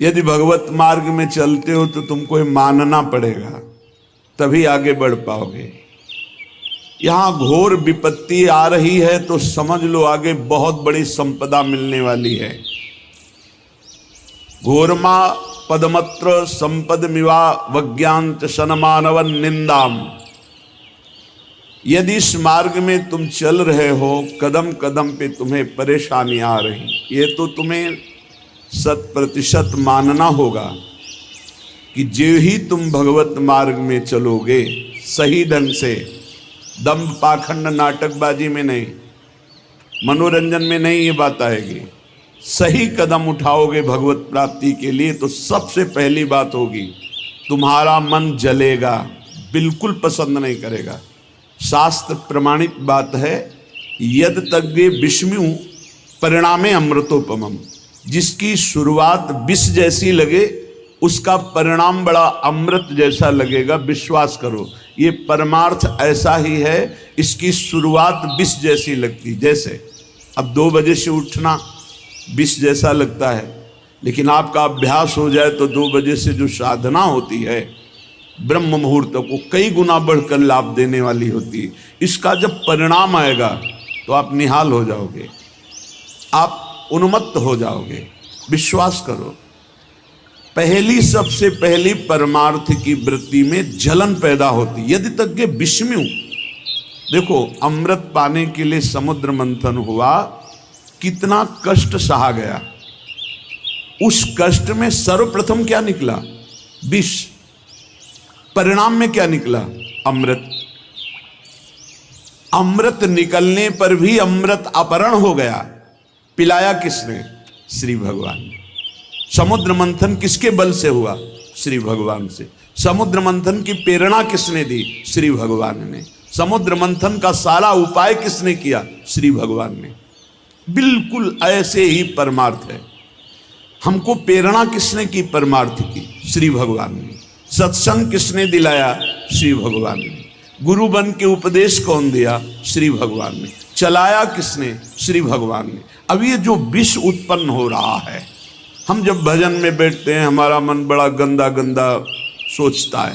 यदि भगवत मार्ग में चलते हो तो तुमको ये मानना पड़ेगा, तभी आगे बढ़ पाओगे। यहां घोर विपत्ति आ रही है तो समझ लो आगे बहुत बड़ी संपदा मिलने वाली है। घोरमा पदमत्र संपद मिवा वज्ञांत सनमानवन निंदाम। यदि इस मार्ग में तुम चल रहे हो, कदम कदम पे तुम्हें परेशानी आ रही, ये तो तुम्हें 100% मानना होगा कि जो ही तुम भगवत मार्ग में चलोगे सही ढंग से, दम्भ पाखंड नाटकबाजी में नहीं, मनोरंजन में नहीं, ये बात आएगी। सही कदम उठाओगे भगवत प्राप्ति के लिए तो सबसे पहली बात होगी तुम्हारा मन जलेगा, बिल्कुल पसंद नहीं करेगा। शास्त्र प्रमाणित बात है, यद तज्ञे विष्णु परिणामे अमृतोपमम। जिसकी शुरुआत विष जैसी लगे उसका परिणाम बड़ा अमृत जैसा लगेगा, विश्वास करो। ये परमार्थ ऐसा ही है, इसकी शुरुआत विष जैसी लगती। जैसे अब 2 बजे से उठना विष जैसा लगता है, लेकिन आपका अभ्यास हो जाए तो 2 बजे से जो साधना होती है ब्रह्म मुहूर्त को कई गुना बढ़कर लाभ देने वाली होती है। इसका जब परिणाम आएगा तो आप निहाल हो जाओगे, आप उन्मत्त हो जाओगे। विश्वास करो, पहली सबसे पहली परमार्थ की वृत्ति में जलन पैदा होती। यदि तज्ञे विष्णु, देखो अमृत पाने के लिए समुद्र मंथन हुआ, कितना कष्ट सहा गया। उस कष्ट में सर्वप्रथम क्या निकला? विष। परिणाम में क्या निकला? अमृत। अमृत निकलने पर भी अमृत अपहरण हो गया। पिलाया किसने? श्री भगवान ने। समुद्र मंथन किसके बल से हुआ? श्री भगवान से। समुद्र मंथन की प्रेरणा किसने दी? श्री भगवान ने। समुद्र मंथन का सारा उपाय किसने किया? श्री भगवान ने। बिल्कुल ऐसे ही परमार्थ है। हमको प्रेरणा किसने की परमार्थ की? श्री भगवान ने। सत्संग किसने दिलाया? श्री भगवान ने। गुरु बन के उपदेश कौन दिया? श्री भगवान ने। चलाया किसने? श्री भगवान ने। अब ये जो विष उत्पन्न हो रहा है, हम जब भजन में बैठते हैं हमारा मन बड़ा गंदा गंदा सोचता है,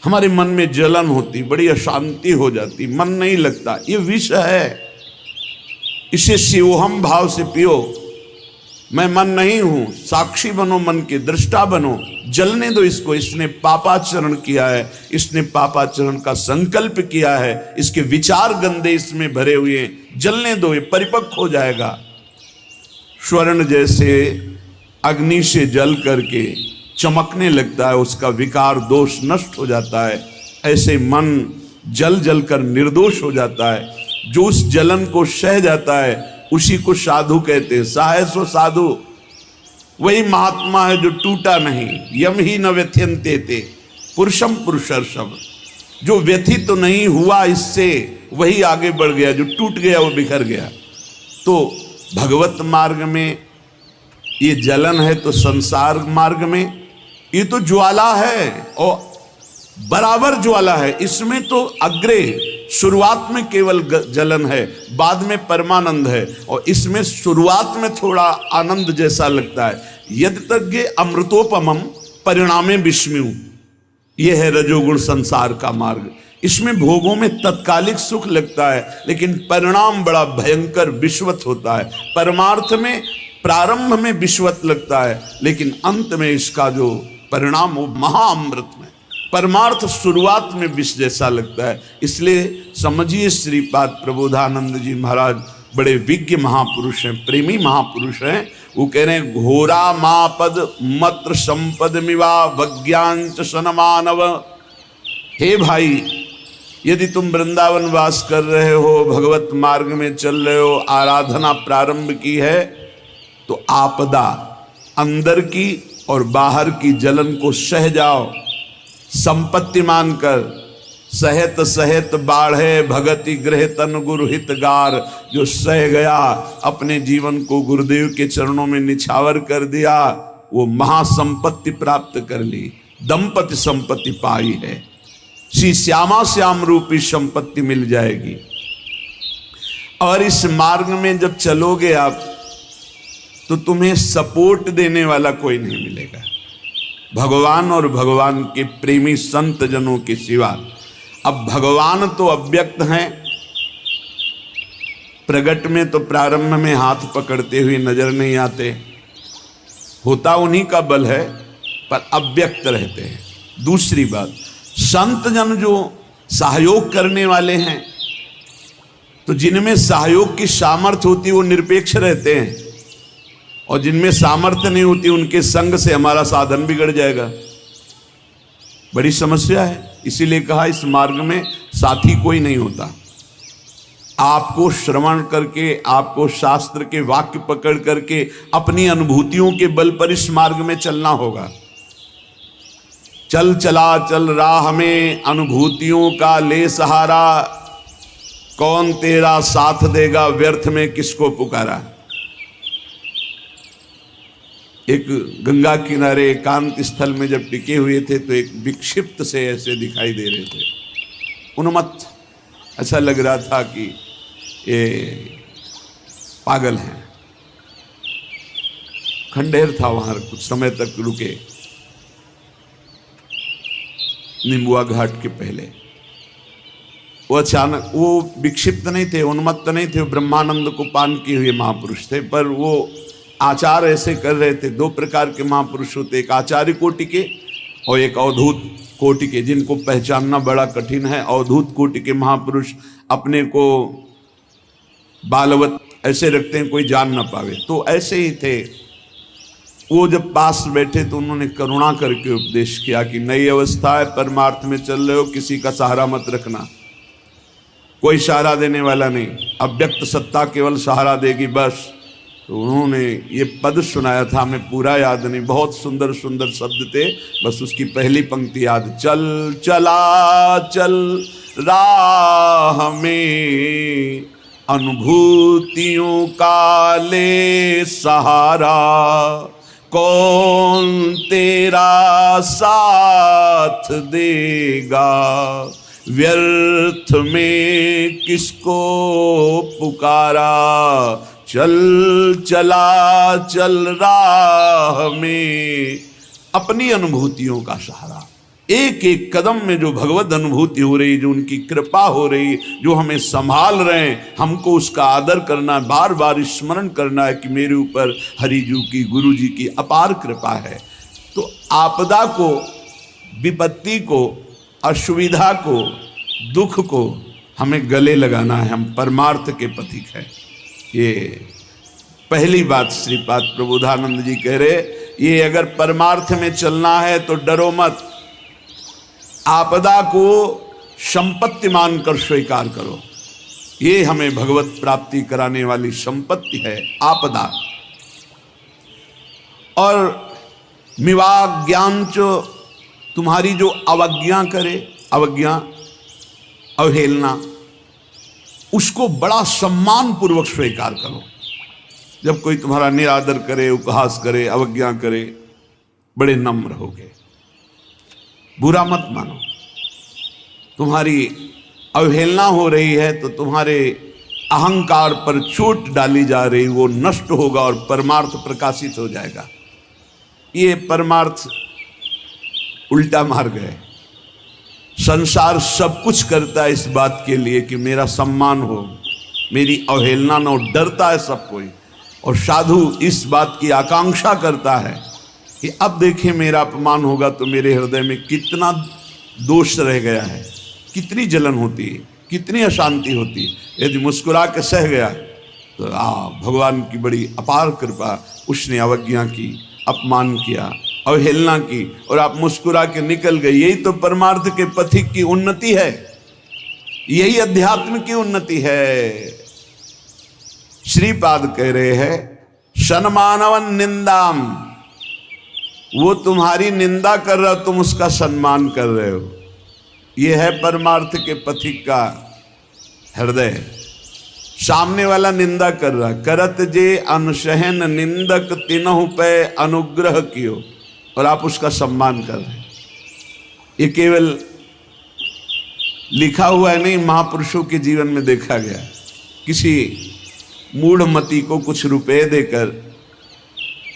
हमारे मन में जलन होती, बड़ी अशांति हो जाती, मन नहीं लगता। ये विष है, इसे शिवोहम भाव से पियो। मैं मन नहीं हूं, साक्षी बनो, मन के दृष्टा बनो, जलने दो इसको। इसने पापाचरण किया है, इसने पापाचरण का संकल्प किया है, इसके विचार गंदे इसमें भरे हुए हैं, जलने दो, ये परिपक्व हो जाएगा। स्वर्ण जैसे अग्नि से जल करके चमकने लगता है, उसका विकार दोष नष्ट हो जाता है। ऐसे मन जल जल कर निर्दोष हो जाता है। जो उस जलन को सह जाता है उसी को साधु कहते हैं। सहाय सो साधु, वही महात्मा है जो टूटा नहीं। यम ही न व्यथ्यन्ते ते पुरुषम पुरुषर्षभ। जो व्यथित तो नहीं हुआ इससे, वही आगे बढ़ गया। जो टूट गया वो बिखर गया। तो भगवत मार्ग में ये जलन है, तो संसार मार्ग में ये तो ज्वाला है, और बराबर ज्वाला है। इसमें तो अग्रे शुरुआत में केवल जलन है, बाद में परमानंद है, और इसमें शुरुआत में थोड़ा आनंद जैसा लगता है। यद तज्ञे अमृतोपमम परिणामे विष्णु। यह है रजोगुण संसार का मार्ग। इसमें भोगों में तत्कालिक सुख लगता है, लेकिन परिणाम बड़ा भयंकर विश्वत होता है। परमार्थ में प्रारंभ में विश्वत लगता है, लेकिन अंत में इसका जो परिणाम वो महाअमृत में। परमार्थ शुरुआत में विष जैसा लगता है। इसलिए समझिए, श्रीपाद प्रबोधानंद जी महाराज बड़े विज्ञ महापुरुष हैं, प्रेमी महापुरुष हैं। वो कह रहे हैं, घोरा मापद मत्र संपद मिवा वज्ञांच सनमानव। हे भाई, यदि तुम वृंदावन वास कर रहे हो, भगवत मार्ग में चल रहे हो, आराधना प्रारंभ की है, तो आपदा अंदर की और बाहर की जलन को सह जाओ। संपत्ति मानकर सहत सहत बाढ़े भगति गृह तन गुरु हितगार। जो सह गया, अपने जीवन को गुरुदेव के चरणों में निछावर कर दिया, वो महासंपत्ति प्राप्त कर ली। दंपति संपत्ति पाई है, श्री श्यामा श्याम रूपी संपत्ति मिल जाएगी। और इस मार्ग में जब चलोगे आप, तो तुम्हें सपोर्ट देने वाला कोई नहीं मिलेगा भगवान और भगवान के प्रेमी संत जनों के सिवा। अब भगवान तो अव्यक्त हैं, प्रगट में तो प्रारंभ में हाथ पकड़ते हुए नजर नहीं आते, होता उन्हीं का बल है, पर अव्यक्त रहते हैं। दूसरी बात, संत जन जो सहयोग करने वाले हैं, तो जिनमें सहयोग की सामर्थ्य होती है वो निरपेक्ष रहते हैं, और जिनमें सामर्थ्य नहीं होती उनके संग से हमारा साधन बिगड़ जाएगा। बड़ी समस्या है। इसीलिए कहा इस मार्ग में साथी कोई नहीं होता। आपको श्रवण करके, आपको शास्त्र के वाक्य पकड़ करके अपनी अनुभूतियों के बल पर इस मार्ग में चलना होगा। चल चला चल राह में अनुभूतियों का ले सहारा, कौन तेरा साथ देगा व्यर्थ में किसको पुकारा। एक गंगा किनारे एकांत स्थल में जब टिके हुए थे तो एक विक्षिप्त से ऐसे दिखाई दे रहे थे, उन्मत्त, ऐसा लग रहा था कि ये पागल हैं। खंडेर था वहां, कुछ समय तक रुके नींबुआ घाट के पहले। वो अचानक, वो विक्षिप्त नहीं थे, उन्मत्त नहीं थे, वो ब्रह्मानंद को पान किए हुए महापुरुष थे, पर वो आचार ऐसे कर रहे थे। दो प्रकार के महापुरुष होते, एक आचार्य कोटि के और एक अवधूत कोटि के, जिनको पहचानना बड़ा कठिन है। अवधूत कोटि के महापुरुष अपने को बालवत ऐसे रखते हैं, कोई जान ना पावे, तो ऐसे ही थे। वो जब पास बैठे तो उन्होंने करुणा करके उपदेश किया कि नई अवस्था है, परमार्थ में चल रहे हो, किसी का सहारा मत रखना, कोई सहारा देने वाला नहीं, अव्यक्त सत्ता केवल सहारा देगी बस। तो उन्होंने ये पद सुनाया था, हमें पूरा याद नहीं, बहुत सुंदर सुंदर शब्द थे, बस उसकी पहली पंक्ति याद। चल चला चल राह में अनुभूतियों का ले सहारा, कौन तेरा साथ देगा व्यर्थ में किसको पुकारा। चल चला चल राह में अपनी अनुभूतियों का सहारा, एक एक कदम में जो भगवत अनुभूति हो रही, जो उनकी कृपा हो रही, जो हमें संभाल रहे हैं, हमको उसका आदर करना, बार बार स्मरण करना है कि मेरे ऊपर हरिजू की, गुरु जी की अपार कृपा है। तो आपदा को, विपत्ति को, असुविधा को, दुख को हमें गले लगाना है, हम परमार्थ के पथिक हैं। ये पहली बात श्रीपाद प्रबोधानंद जी कह रहे, ये अगर परमार्थ में चलना है तो डरो मत, आपदा को संपत्ति मानकर स्वीकार करो। ये हमें भगवत प्राप्ति कराने वाली संपत्ति है आपदा। और मिवाज्ञांच, तुम्हारी जो अवज्ञा करे, अवज्ञा, अवहेलना, उसको बड़ा सम्मान पूर्वक स्वीकार करो। जब कोई तुम्हारा निरादर करे, उपहास करे, अवज्ञा करे, बड़े नम्र होगे, बुरा मत मानो। तुम्हारी अवहेलना हो रही है तो तुम्हारे अहंकार पर चोट डाली जा रही, वो नष्ट होगा और परमार्थ प्रकाशित हो जाएगा। ये परमार्थ उल्टा मार्ग है। संसार सब कुछ करता है इस बात के लिए कि मेरा सम्मान हो, मेरी अवहेलना न हो, डरता है सब कोई। और साधु इस बात की आकांक्षा करता है कि अब देखें मेरा अपमान होगा तो मेरे हृदय में कितना दोष रह गया है, कितनी जलन होती है, कितनी अशांति होती है। यदि मुस्कुरा के सह गया तो भगवान की बड़ी अपार कृपा, उसने अवज्ञा की, अपमान किया, अवहेलना की और आप मुस्कुरा के निकल गए। यही तो परमार्थ के पथिक की उन्नति है, यही अध्यात्म की उन्नति है। श्रीपाद कह रहे हैं, सन्मानवन निंदाम, वो तुम्हारी निंदा कर रहा हो, तुम उसका सम्मान कर रहे हो। ये है परमार्थ के पथिक का हृदय। सामने वाला निंदा कर रहा, करत जे अनुसहन निंदक तिनहु पे अनुग्रह कियो, और आप उसका सम्मान कर रहे हैं। ये केवल लिखा हुआ है नहीं, महापुरुषों के जीवन में देखा गया। किसी मूढ़मती को कुछ रुपए देकर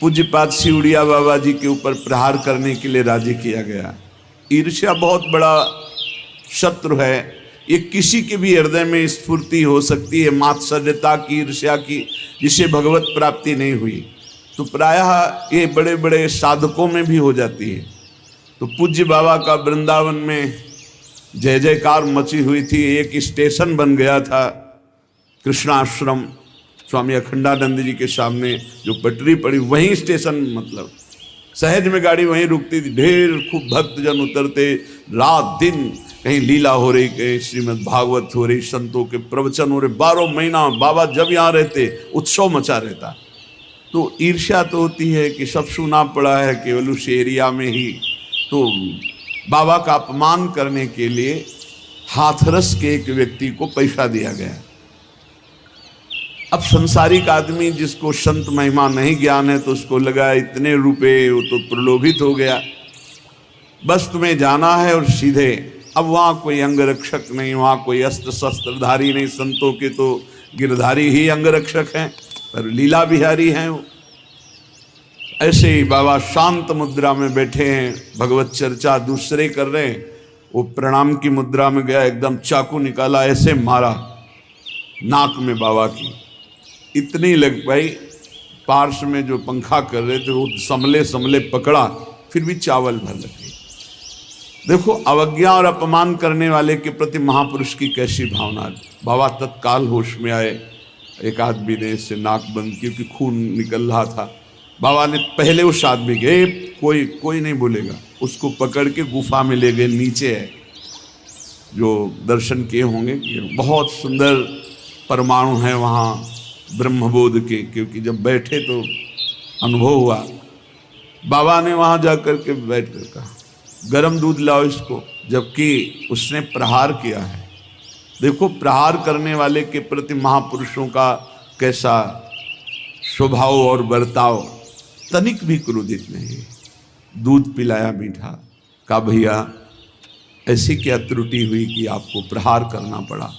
पूज्यपाद सिउड़िया बाबा जी के ऊपर प्रहार करने के लिए राजी किया गया। ईर्ष्या बहुत बड़ा शत्रु है। ये किसी के भी हृदय में स्फूर्ति हो सकती है मात्सर्यता की, ईर्ष्या की, जिसे भगवत प्राप्ति नहीं हुई, तो प्रायः ये बड़े बड़े साधकों में भी हो जाती है। तो पूज्य बाबा का वृंदावन में जय जयकार मची हुई थी। एक स्टेशन बन गया था कृष्णाश्रम, स्वामी अखंडानंद जी के सामने जो पटरी पड़ी वहीं स्टेशन, मतलब सहज में गाड़ी वहीं रुकती थी। ढेर खूब भक्तजन उतरते, रात दिन कहीं लीला हो रही, कहीं श्रीमद् भागवत हो रही, संतों के प्रवचन हो रहे। 12 महीना बाबा जब यहाँ रहते उत्सव मचा रहता। तो ईर्ष्या तो होती है कि सब सुना पड़ा है केवल उस एरिया में ही। तो बाबा का अपमान करने के लिए हाथरस के एक व्यक्ति को पैसा दिया गया। अब संसारिक आदमी जिसको संत महिमा नहीं ज्ञान है तो उसको लगा इतने रुपए, वो तो प्रलोभित हो गया। बस तुम्हें जाना है और सीधे। अब वहाँ कोई अंगरक्षक नहीं, वहाँ कोई अस्त्र शस्त्रधारी नहीं, संतों के तो गिरधारी ही अंगरक्षक हैं, पर लीला बिहारी हैं वो। ऐसे ही बाबा शांत मुद्रा में बैठे हैं, भगवत चर्चा दूसरे कर रहे हैं। वो प्रणाम की मुद्रा में गया, एकदम चाकू निकाला, ऐसे मारा नाक में बाबा की, इतनी लग पाई। पार्श्व में जो पंखा कर रहे थे वो संभले संभले पकड़ा, फिर भी चावल भर लगे। देखो अवज्ञा और अपमान करने वाले के प्रति महापुरुष की कैसी भावना। बाबा तत्काल होश में आए। एक आदमी ने इससे नाक बंद की क्योंकि खून निकल रहा था। बाबा ने पहले उस आदमी के कोई नहीं बोलेगा, उसको पकड़ के गुफा में ले गए। नीचे है जो दर्शन किए होंगे, बहुत सुंदर परमाणु है वहाँ ब्रह्मबोध के, क्योंकि जब बैठे तो अनुभव हुआ। बाबा ने वहाँ जा कर के बैठ कर कहा गरम दूध लाओ इसको, जबकि उसने प्रहार किया है। देखो प्रहार करने वाले के प्रति महापुरुषों का कैसा स्वभाव और बर्ताव, तनिक भी क्रोधित नहीं। दूध पिलाया मीठा, कहा भैया ऐसी क्या त्रुटि हुई कि आपको प्रहार करना पड़ा?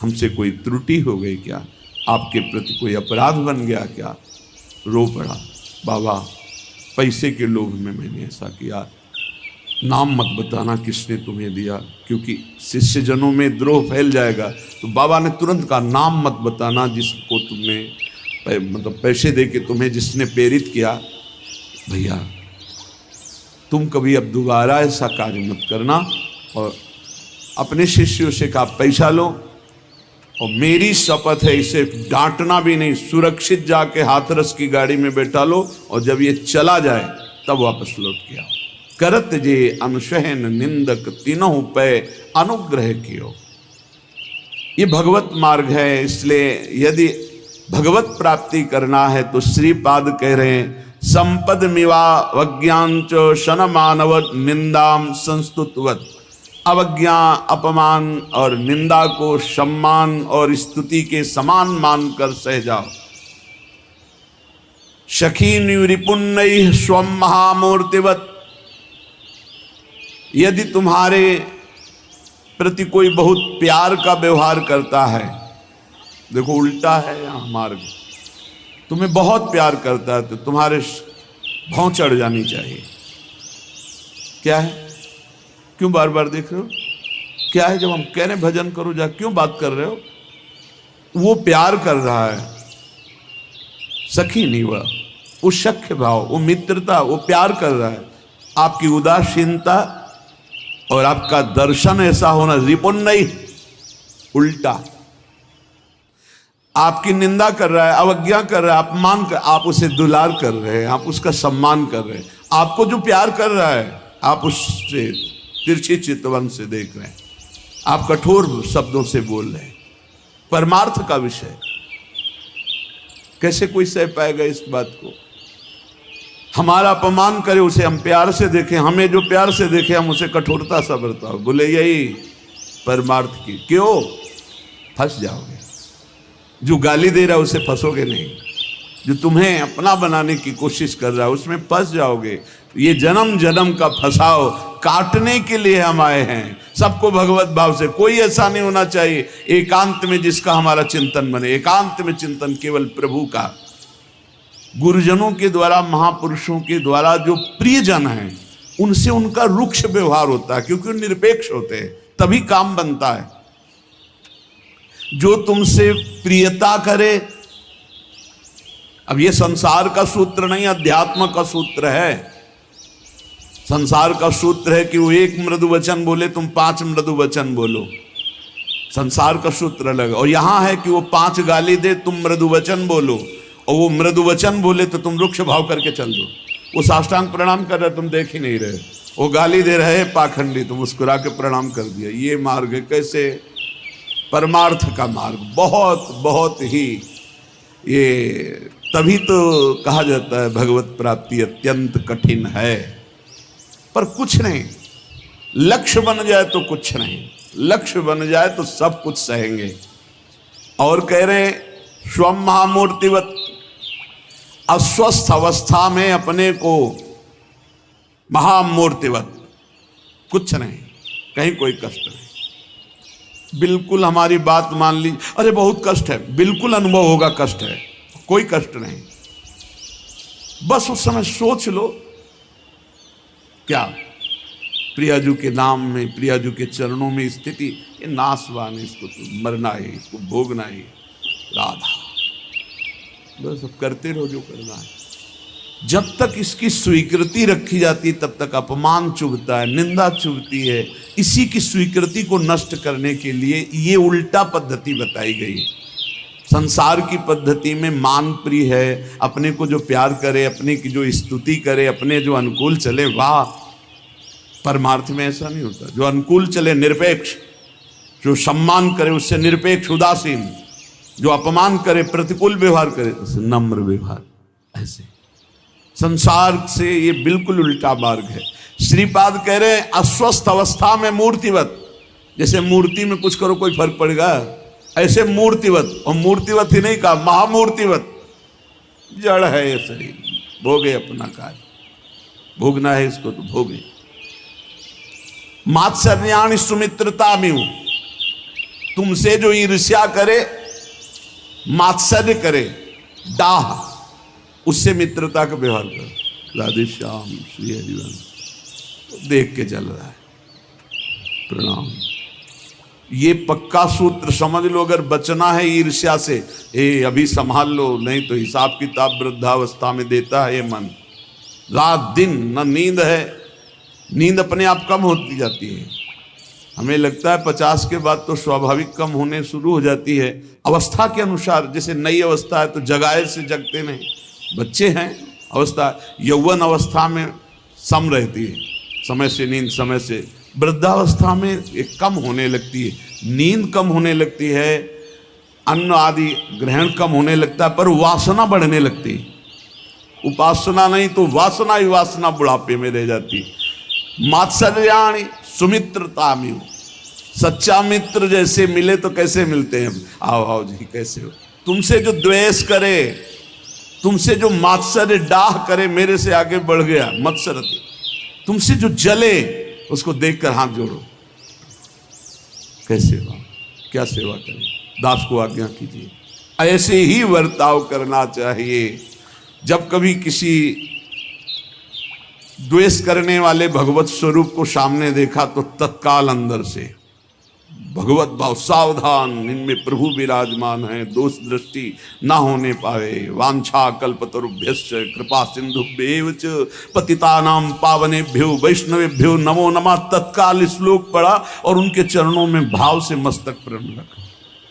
हमसे कोई त्रुटि हो गई क्या? आपके प्रति कोई अपराध बन गया क्या? रो पड़ा। बाबा पैसे के लोभ में मैंने ऐसा किया, नाम मत बताना किसने तुम्हें दिया, क्योंकि शिष्यजनों में द्रोह फैल जाएगा। तो बाबा ने तुरंत कहा नाम मत बताना जिसको तुमने मतलब पैसे दे के तुम्हें जिसने प्रेरित किया। भैया तुम कभी अब दोबारा ऐसा कार्य मत करना। और अपने शिष्यों से कहा पैसा लो और मेरी शपथ है इसे डांटना भी नहीं, सुरक्षित जाके हाथरस की गाड़ी में बैठा लो और जब ये चला जाए तब वापस लौट के आओ। करत जे अनुशहन निंदक तीनों पे अनुग्रह कियो। ये भगवत मार्ग है, इसलिए यदि भगवत प्राप्ति करना है तो श्रीपाद कह रहे हैं संपद मिवा वज्ञांच शन मानव निंदाम संस्तुतवत। अवज्ञा अपमान और निंदा को सम्मान और स्तुति के समान मानकर सह जाओ। सखी रिपुन्नैः स्वम महामूर्तिवत। यदि तुम्हारे प्रति कोई बहुत प्यार का व्यवहार करता है, देखो उल्टा है यहाँ मार्ग, तुम्हें बहुत प्यार करता है तो तुम्हारे भौं चढ़ जानी चाहिए। क्या है? क्यों बार बार देख रहे हो? क्या है? जब हम कह रहे भजन करो जा, क्यों बात कर रहे हो? वो प्यार कर रहा है, सखी नहीं हुआ, वो सख्य भाव, वो मित्रता, वो प्यार कर रहा है। आपकी उदासीनता और आपका दर्शन ऐसा होना, रिपुन नहीं, उल्टा। आपकी निंदा कर रहा है, अवज्ञा कर रहा है, अपमान कर, आप उसे दुलार कर रहे हैं, आप उसका सम्मान कर रहे हैं। आपको जो प्यार कर रहा है आप उससे तिरछी चितवन से देख रहे हैं, आप कठोर शब्दों से बोल रहे हैं। परमार्थ का विषय कैसे कोई सह पाएगा इस बात को? हमारा अपमान करे उसे हम प्यार से देखें, हमें जो प्यार से देखे हम उसे कठोरता सा बरताओ, बोले यही परमार्थ की। क्यों? फंस जाओगे। जो गाली दे रहा है उसे फंसोगे नहीं, जो तुम्हें अपना बनाने की कोशिश कर रहा है उसमें फंस जाओगे। ये जन्म जन्म का फंसाओ काटने के लिए हम आए हैं, सबको भगवत भाव से। कोई ऐसा नहीं होना चाहिए एकांत में जिसका हमारा चिंतन बने। एकांत में चिंतन केवल प्रभु का। गुरुजनों के द्वारा, महापुरुषों के द्वारा जो प्रियजन हैं उनसे उनका रुक्ष व्यवहार होता है, क्योंकि वो निरपेक्ष होते हैं, तभी काम बनता है। जो तुमसे प्रियता करे, अब ये संसार का सूत्र नहीं, अध्यात्म का सूत्र है। संसार का सूत्र है कि वो एक मृदु वचन बोले, तुम 5 मृदु वचन बोलो, संसार का सूत्र अलग। और यहां है कि वो 5 गाली दे, तुम मृदु वचन बोलो, और वो मृदु वचन बोले तो तुम रुक्ष भाव करके चल दो। वो साष्टांग प्रणाम कर रहे, तुम देख ही नहीं रहे, वो गाली दे रहे पाखंडी, तुम मुस्कुरा के प्रणाम कर दिया। ये मार्ग है कैसे? परमार्थ का मार्ग, बहुत बहुत ही, ये तभी तो कहा जाता है भगवत प्राप्ति अत्यंत कठिन है। पर कुछ नहीं, लक्ष्य बन जाए तो कुछ नहीं, लक्ष्य बन जाए तो सब कुछ सहेंगे। और कह रहे स्वम महामूर्तिवत, अस्वस्थ अवस्था में अपने को महामूर्तिवत, कुछ नहीं, कहीं कोई कष्ट नहीं। बिल्कुल हमारी बात मान ली, अरे बहुत कष्ट है, बिल्कुल अनुभव होगा कष्ट है, कोई कष्ट नहीं। बस उस समय सोच लो, क्या प्रियाजू के नाम में, प्रियाजू के चरणों में स्थिति, ये नाशवान है, इसको तो मरना है, इसको भोगना है, राधा, बस अब करते रहो जो करना है। जब तक इसकी स्वीकृति रखी जाती तब तक अपमान चुभता है, निंदा चुभती है। इसी की स्वीकृति को नष्ट करने के लिए ये उल्टा पद्धति बताई गई है। संसार की पद्धति में मान प्रिय है, अपने को जो प्यार करे, अपने की जो स्तुति करे, अपने जो अनुकूल चले, वाह। परमार्थ में ऐसा नहीं होता। जो अनुकूल चले निरपेक्ष, जो सम्मान करे उससे निरपेक्ष उदासीन, जो अपमान करे प्रतिकूल व्यवहार करे उससे नम्र व्यवहार। ऐसे संसार से ये बिल्कुल उल्टा मार्ग है। श्रीपाद कह रहे हैं अस्वस्थ अवस्था में मूर्तिवत, जैसे मूर्ति में कुछ करो कोई फर्क पड़ेगा, ऐसे मूर्तिवत, और मूर्तिवत ही नहीं कहा, महामूर्तिवत। जड़ है ये शरीर, भोगे अपना कार्य, भोगना है इसको तो भोगे। मात्सर्याणि सुमित्रता में हूं, तुमसे जो ईर्ष्या करे, मात्सर्य करे, डाह, उससे मित्रता का व्यवहार करो। राधे श्याम श्री हरिवंश देख के चल रहा है, प्रणाम। ये पक्का सूत्र समझ लो, अगर बचना है ईर्ष्या से, अभी संभाल लो, नहीं तो हिसाब किताब वृद्धावस्था में देता है ये मन। रात दिन न नींद है, नींद अपने आप कम होती जाती है। हमें लगता है 50 के बाद तो स्वाभाविक कम होने शुरू हो जाती है, अवस्था के अनुसार। जैसे नई अवस्था है तो जगाए से जगते नहीं, बच्चे हैं, अवस्था यौवन अवस्था में सम रहती है, समय से नींद, समय से। वृद्धावस्था में एक कम होने लगती है, नींद कम होने लगती है, अन्न आदि ग्रहण कम होने लगता है, पर वासना बढ़ने लगती है। उपासना नहीं तो वासना ही वासना बुढ़ापे में रह जाती। मात्सर्याणि सुमित्रता में, सच्चा मित्र जैसे मिले तो कैसे मिलते हैं, आओ आओ जी कैसे हो। तुमसे जो द्वेष करे, तुमसे जो मात्सर्य डाह करे, मेरे से आगे बढ़ गया मत्सरति, तुमसे जो जले उसको देखकर हाथ जोड़ो। कैसे हो, क्या सेवा करें, दास को आज्ञा कीजिए। ऐसे ही वर्ताव करना चाहिए। जब कभी किसी द्वेष करने वाले भगवत स्वरूप को सामने देखा तो तत्काल अंदर से भगवत भाव, सावधान, इनमें प्रभु विराजमान है, दोष दृष्टि ना होने पावे। वांछा कल्पतरुभ्यश्च कृपा सिंधुभ्येव च पतितानां पावनेभ्यो वैष्णवेभ्यो नमो नमः। तत्काल श्लोक पढ़ा और उनके चरणों में भाव से मस्तक प्रण रखा।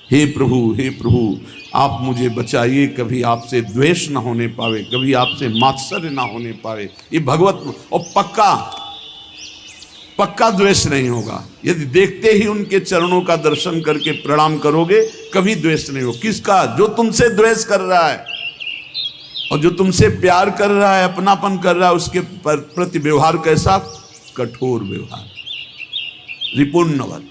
हे प्रभु आप मुझे बचाइए, कभी आपसे द्वेष ना होने पावे, कभी आपसे मात्सर्य ना होने पावे। ये भगवत, और पक्का द्वेष नहीं होगा। यदि देखते ही उनके चरणों का दर्शन करके प्रणाम करोगे, कभी द्वेष नहीं हो। किसका? जो तुमसे द्वेष कर रहा है, और जो तुमसे प्यार कर रहा है, अपनापन कर रहा है, उसके प्रति व्यवहार कैसा? कठोर व्यवहार, रिपुण्यवत।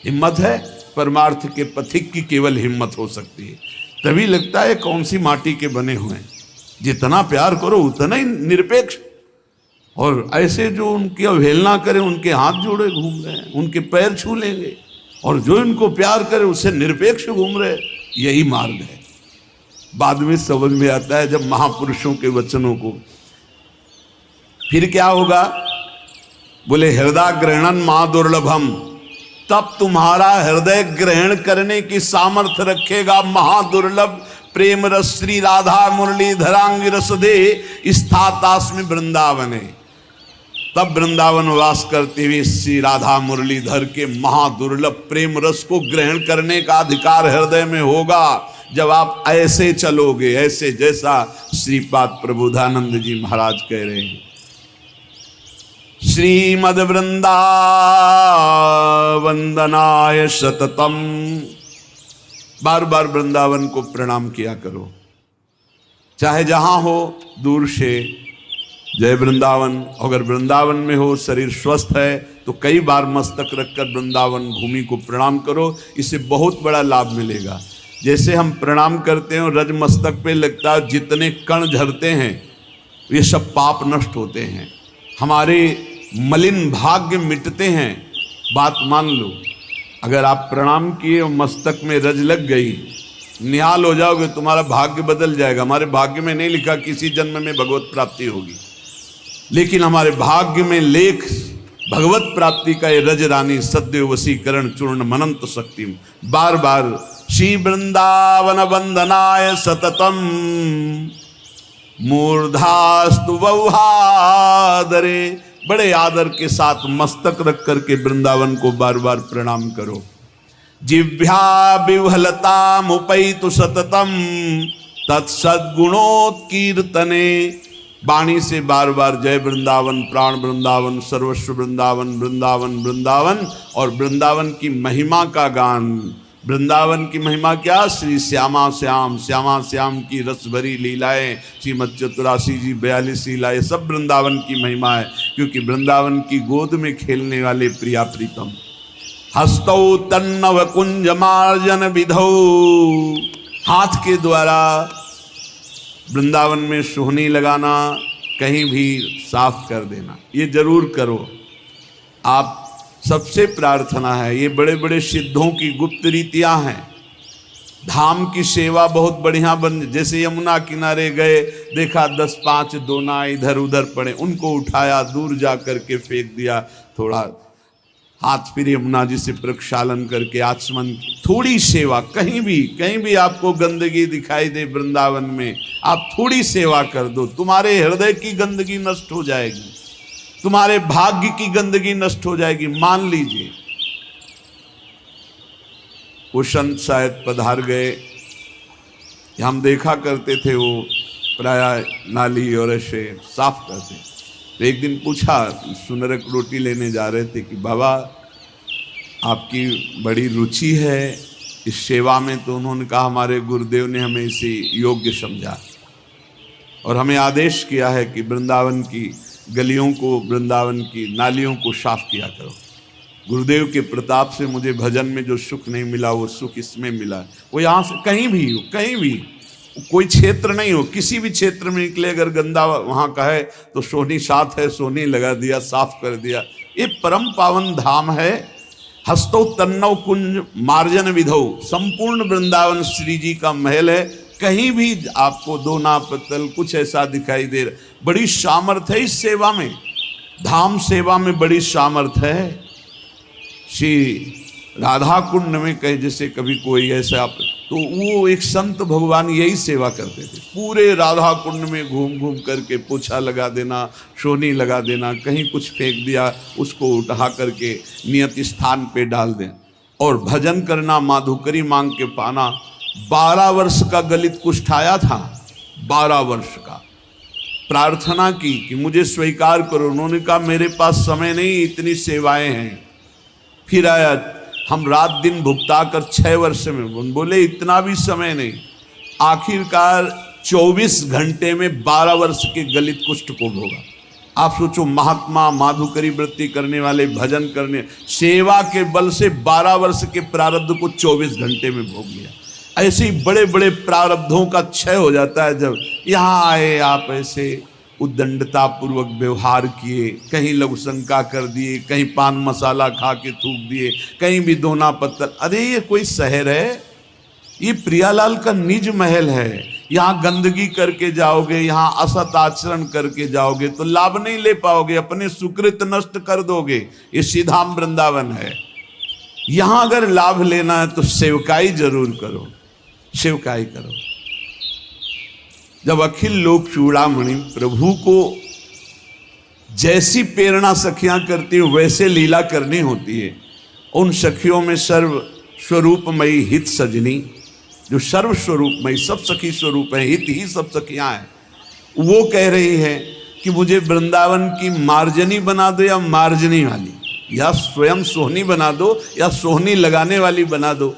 हिम्मत है, परमार्थ के पथिक की केवल हिम्मत हो सकती है। तभी लगता है कौन सी माटी के बने हुए हैं। जितना प्यार करो उतना ही निरपेक्ष, और ऐसे जो उनकी अवहेलना करे, उनके हाथ जोड़े घूम रहे हैं, उनके पैर छू लेंगे, और जो इनको प्यार करे उससे निरपेक्ष घूम रहे, यही मार्ग है। बाद में समझ में आता है जब महापुरुषों के वचनों को। फिर क्या होगा? बोले हृदय ग्रहणन महा दुर्लभम, तब तुम्हारा हृदय ग्रहण करने की सामर्थ्य रखेगा महादुर्लभ प्रेम रस श्री राधा मुरली धरांग रस दे स्थातास्मि वृंदावने। तब वृंदावन वास करते हुए श्री राधा मुरलीधर के महादुर्लभ प्रेम रस को ग्रहण करने का अधिकार हृदय में होगा जब आप ऐसे चलोगे, ऐसे जैसा श्रीपाद प्रबोधानंद जी महाराज कह रहे हैं। श्रीमद वृंदावंदनाय सततम। बार बार वृंदावन को प्रणाम किया करो, चाहे जहां हो, दूर से जय वृंदावन। अगर वृंदावन में हो, शरीर स्वस्थ है तो कई बार मस्तक रखकर वृंदावन भूमि को प्रणाम करो, इससे बहुत बड़ा लाभ मिलेगा। जैसे हम प्रणाम करते हैं, रज मस्तक पे लगता है, जितने कण झरते हैं ये सब पाप नष्ट होते हैं, हमारे मलिन भाग्य मिटते हैं। बात मान लो, अगर आप प्रणाम किए और मस्तक में रज लग गई, निहाल हो जाओगे, तुम्हारा भाग्य बदल जाएगा। हमारे भाग्य में नहीं लिखा किसी जन्म में भगवत प्राप्ति होगी, लेकिन हमारे भाग्य में लेख भगवत प्राप्ति का ये रज रानी सद्य वशीकरण चूर्ण मनंत शक्ति। बार बार श्री वृंदावन वंदनाय सततम मूर्धास्तु वौहादरे। बड़े आदर के साथ मस्तक रख करके वृंदावन को बार बार प्रणाम करो। जिह्वा विह्वलता मुपैतु सततम तत्सद्गुणोत्कीर्तने। वाणी से बार बार जय वृंदावन, प्राण वृंदावन, सर्वस्व वृंदावन, वृंदावन वृंदावन, और वृंदावन की महिमा का गान। वृंदावन की महिमा क्या? श्री श्यामा श्याम, श्यामा श्याम की रस भरी लीलाएं, श्रीमद चतुरासी जी 42 लीलाएं, सब वृंदावन की महिमा है, क्योंकि वृंदावन की गोद में खेलने वाले प्रिया प्रीतम। हस्तौ तन्नव कुंज मार्जन विधौ। हाथ के द्वारा वृंदावन में सोहनी लगाना, कहीं भी साफ कर देना, ये जरूर करो। आप सबसे प्रार्थना है, ये बड़े बड़े सिद्धों की गुप्त रीतियां हैं। धाम की सेवा बहुत बढ़िया बन, जैसे यमुना किनारे गए, देखा 10-5 दोना इधर उधर पड़े, उनको उठाया, दूर जा करके फेंक दिया, थोड़ा हाथ फिर यमुना जी से प्रक्षालन करके आचमन। थोड़ी सेवा, कहीं भी आपको गंदगी दिखाई दे वृंदावन में, आप थोड़ी सेवा कर दो, तुम्हारे हृदय की गंदगी नष्ट हो जाएगी, तुम्हारे भाग्य की गंदगी नष्ट हो जाएगी। मान लीजिए वो संत शायद पधार गए, हम देखा करते थे, वो प्राय नाली और ऐसे साफ करते। तो एक दिन पूछा, सुनरक रोटी लेने जा रहे थे, कि बाबा आपकी बड़ी रुचि है इस सेवा में। तो उन्होंने कहा, हमारे गुरुदेव ने हमें इसे योग्य समझा और हमें आदेश किया है कि वृंदावन की गलियों को, वृंदावन की नालियों को साफ किया करो। गुरुदेव के प्रताप से मुझे भजन में जो सुख नहीं मिला, वो सुख इसमें मिला। वो यहाँ से कहीं भी हो, कहीं भी कोई क्षेत्र नहीं हो, किसी भी क्षेत्र में निकले, अगर गंदा वहाँ का है तो सोनी साथ है, सोनी लगा दिया, साफ कर दिया। ये परम पावन धाम है। हस्तो तन्नव कुंज मार्जन विधौ। संपूर्ण वृंदावन श्री जी का महल है, कहीं भी आपको दोना पत्तल कुछ ऐसा दिखाई दे रहा। बड़ी सामर्थ है इस सेवा में, धाम सेवा में बड़ी सामर्थ है। श्री राधा कुंड में कहीं जैसे कभी कोई ऐसा आप, तो वो एक संत भगवान यही सेवा करते थे, पूरे राधा कुंड में घूम घूम करके पोछा लगा देना, सोनी लगा देना, कहीं कुछ फेंक दिया उसको उठा करके नियत स्थान पे डाल दें, और भजन करना, माधुकरी मांग के पाना। 12 वर्ष का गलित कुष्ठाया था, 12 वर्ष का। प्रार्थना की कि मुझे स्वीकार करो। उन्होंने कहा मेरे पास समय नहीं, इतनी सेवाएं हैं। फिर आया, हम रात दिन भुगता कर 6 वर्ष में, बोले इतना भी समय नहीं। आखिरकार 24 घंटे में 12 वर्ष के गलित कुष्ठ को भोगा। आप सोचो, महात्मा, माधुकरी वृत्ति करने वाले, भजन करने, सेवा के बल से 12 वर्ष के प्रारब्ध को 24 घंटे में भोग लिया। ऐसे ही बड़े बड़े प्रारब्धों का क्षय हो जाता है जब यहाँ आए आप ऐसे उद्दंडता पूर्वक व्यवहार किए, कहीं लघु शंका कर दिए, कहीं पान मसाला खा के थूक दिए, कहीं भी दोना पत्थर। अरे ये कोई शहर है? ये प्रियालाल का निज महल है। यहाँ गंदगी करके जाओगे, यहाँ असत आचरण करके जाओगे तो लाभ नहीं ले पाओगे, अपने सुकृत नष्ट कर दोगे। ये सीधाम वृंदावन है। यहां अगर लाभ लेना है तो सेवकाई जरूर करो, सेवकाई करो। जब अखिल लोक चूड़ामणि प्रभु को जैसी प्रेरणा सखियां करती है वैसे लीला करनी होती है। उन सखियों में सर्व स्वरूपमयी हित सजनी, जो सर्व स्वरूपमयी सब सखी स्वरूप है, हित ही सब सखियां हैं, वो कह रही है कि मुझे वृंदावन की मार्जनी बना दो या मार्जनी वाली, या स्वयं सोहनी बना दो या सोहनी लगाने वाली बना दो।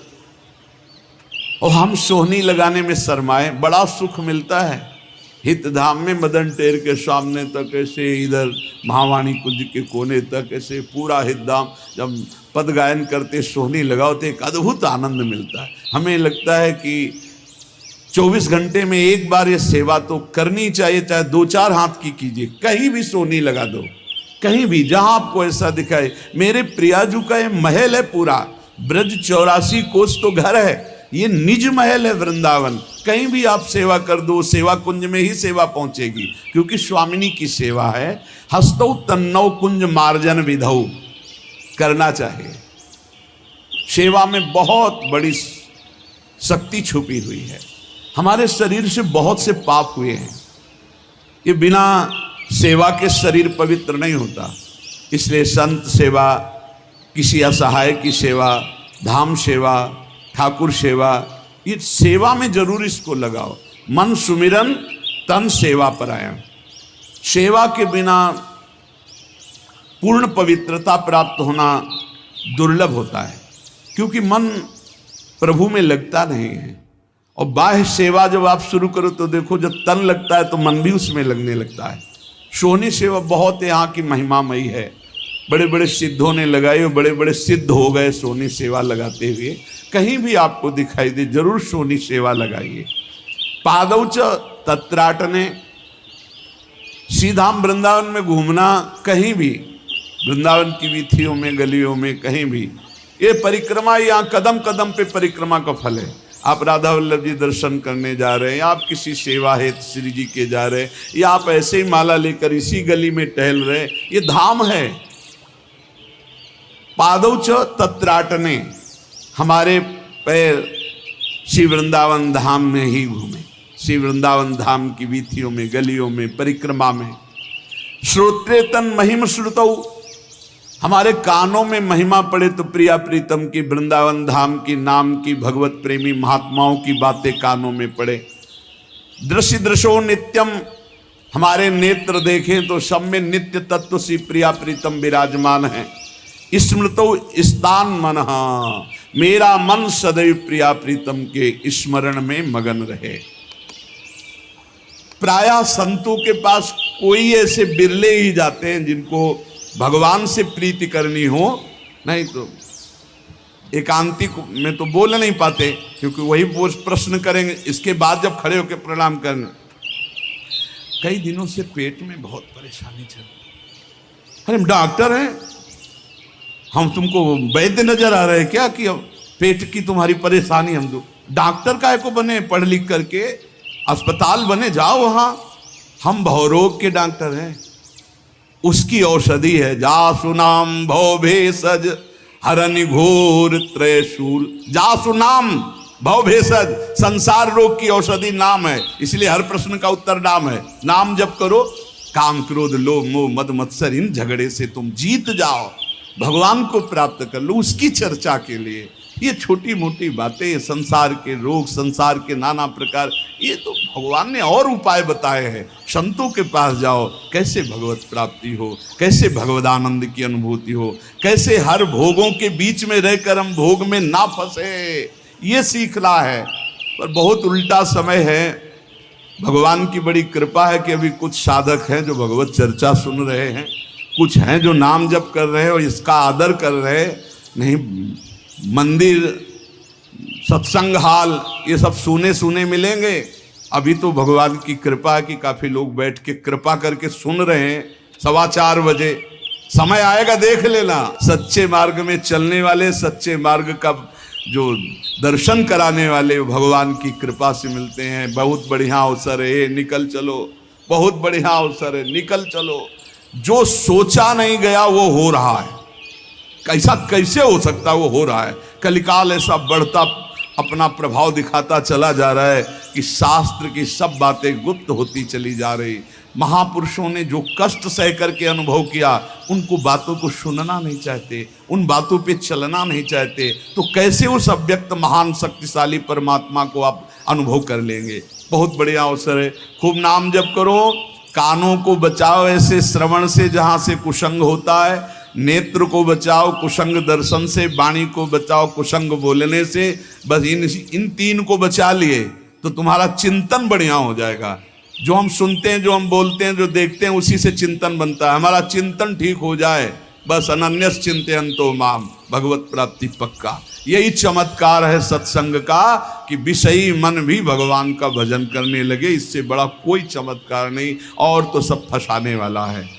और हम सोहनी लगाने में शर्माए, बड़ा सुख मिलता है। हित धाम में मदन टेर के सामने तक ऐसे, इधर महावाणी कुंज के कोने तक ऐसे पूरा हित धाम, जब पद गायन करते सोहनी लगाओ तो एक अद्भुत आनंद मिलता है। हमें लगता है कि 24 घंटे में एक बार ये सेवा तो करनी चाहिए, चाहे 2-4 हाथ की कीजिए, कहीं भी सोहनी लगा दो, कहीं भी जहां आपको ऐसा दिखाए। मेरे प्रियाजू का ये महल है पूरा, ब्रज 84 कोस तो घर है, ये निज महल है वृंदावन। कहीं भी आप सेवा कर दो, सेवा कुंज में ही सेवा पहुंचेगी, क्योंकि स्वामिनी की सेवा है। हस्तौ तन्नौ कुंज मार्जन विधौ, करना चाहिए। सेवा में बहुत बड़ी शक्ति छुपी हुई है। हमारे शरीर से बहुत से पाप हुए हैं, ये बिना सेवा के शरीर पवित्र नहीं होता। इसलिए संत सेवा, किसी असहाय की सेवा, धाम सेवा, ठाकुर सेवा, ये सेवा में जरूर इसको लगाओ। मन सुमिरन तन सेवा परायण। सेवा के बिना पूर्ण पवित्रता प्राप्त होना दुर्लभ होता है, क्योंकि मन प्रभु में लगता नहीं है। और बाह्य सेवा जब आप शुरू करो तो देखो, जब तन लगता है तो मन भी उसमें लगने लगता है। सोहनी सेवा बहुत यहाँ की महिमामयी है। बड़े बड़े सिद्धों ने लगाई और बड़े बड़े सिद्ध हो गए सोहनी सेवा लगाते हुए। कहीं भी आपको दिखाई दे जरूर सोहनी सेवा लगाइए। पादौच तत्राटने, सीधाम वृंदावन में घूमना, कहीं भी वृंदावन की वीथियों में, गलियों में, कहीं भी ये परिक्रमा, यहाँ कदम कदम पे परिक्रमा का फल है। आप राधा वल्लभ जी दर्शन करने जा रहे हैं, या आप किसी सेवा हेतु श्री जी के जा रहे हैं, या आप ऐसे ही माला लेकर इसी गली में टहल रहे, ये धाम है। पादौच तत्राटने, हमारे पैर श्री वृंदावन धाम में ही घूमे, श्री वृंदावन धाम की वीथियों में, गलियों में, परिक्रमा में। श्रोत्रे तन महिम श्रुतौ, हमारे कानों में महिमा पड़े तो प्रिया प्रीतम की, वृंदावन धाम की, नाम की, भगवत प्रेमी महात्माओं की बातें कानों में पड़े। दृश्य दृशो नित्यम, हमारे नेत्र देखें तो सब में नित्य तत्व श्री प्रिया प्रीतम विराजमान है। स्मृतो स्थान मन, मेरा मन सदैव प्रिया प्रीतम के स्मरण में मगन रहे। प्रायः संतों के पास कोई ऐसे बिरले ही जाते हैं जिनको भगवान से प्रीति करनी हो, नहीं तो एकांतिक में तो बोल नहीं पाते, क्योंकि वही प्रश्न करेंगे। इसके बाद जब खड़े होकर प्रणाम करना, कई दिनों से पेट में बहुत परेशानी चल रही। अरे हम डॉक्टर हैं, हम तुमको वैद्य नजर आ रहे हैं क्या कि अब पेट की तुम्हारी परेशानी? हम दो डॉक्टर काहे को बने, पढ़ लिख करके अस्पताल बने, जाओ वहां। हम भवरोग के डॉक्टर हैं, उसकी औषधि है जासु नाम भव भेषज हरनि घोर त्रयशूल। जासु नाम भव भेषज, संसार रोग की औषधि नाम है, इसलिए हर प्रश्न का उत्तर नाम है। नाम जप करो, काम क्रोध लोभ मोह मद मत्सर इन झगड़े से तुम जीत जाओ, भगवान को प्राप्त कर लो। उसकी चर्चा के लिए ये छोटी मोटी बातें, संसार के रोग, संसार के नाना प्रकार, ये तो भगवान ने और उपाय बताए हैं। संतों के पास जाओ, कैसे भगवत प्राप्ति हो, कैसे भगवदानंद की अनुभूति हो, कैसे हर भोगों के बीच में रहकर हम भोग में ना फंसे, ये सीखना है। पर बहुत उल्टा समय है। भगवान की बड़ी कृपा है कि अभी कुछ साधक हैं जो भगवत चर्चा सुन रहे हैं, कुछ हैं जो नाम जप कर रहे हैं और इसका आदर कर रहे हैं। नहीं, मंदिर, सत्संग हाल, ये सब सुने मिलेंगे। अभी तो भगवान की कृपा है कि काफी लोग बैठ के कृपा करके सुन रहे हैं। 4:15 बजे समय आएगा, देख लेना। सच्चे मार्ग में चलने वाले, सच्चे मार्ग का जो दर्शन कराने वाले भगवान की कृपा से मिलते हैं। बहुत बढ़िया अवसर है, निकल चलो, बहुत बढ़िया अवसर है, निकल चलो। जो सोचा नहीं गया वो हो रहा है। कैसा कैसे हो सकता है, वो हो रहा है। कलिकाल ऐसा बढ़ता अपना प्रभाव दिखाता चला जा रहा है कि शास्त्र की सब बातें गुप्त होती चली जा रही। महापुरुषों ने जो कष्ट सह करके अनुभव किया, उनको बातों को सुनना नहीं चाहते, उन बातों पे चलना नहीं चाहते, तो कैसे उस अव्यक्त महान शक्तिशाली परमात्मा को आप अनुभव कर लेंगे। बहुत बढ़िया अवसर है, खूब नाम जप करो। कानों को बचाओ ऐसे श्रवण से जहाँ से कुसंग होता है, नेत्र को बचाओ कुसंग दर्शन से, वाणी को बचाओ कुसंग बोलने से। बस इन तीन को बचा लिए तो तुम्हारा चिंतन बढ़िया हो जाएगा। जो हम सुनते हैं, जो हम बोलते हैं, जो देखते हैं, उसी से चिंतन बनता है। हमारा चिंतन ठीक हो जाए, बस अनन्यस चिंतयन्तो माम, भगवत प्राप्ति पक्का। यही चमत्कार है सत्संग का कि विषयी मन भी भगवान का भजन करने लगे। इससे बड़ा कोई चमत्कार नहीं, और तो सब फंसाने वाला है।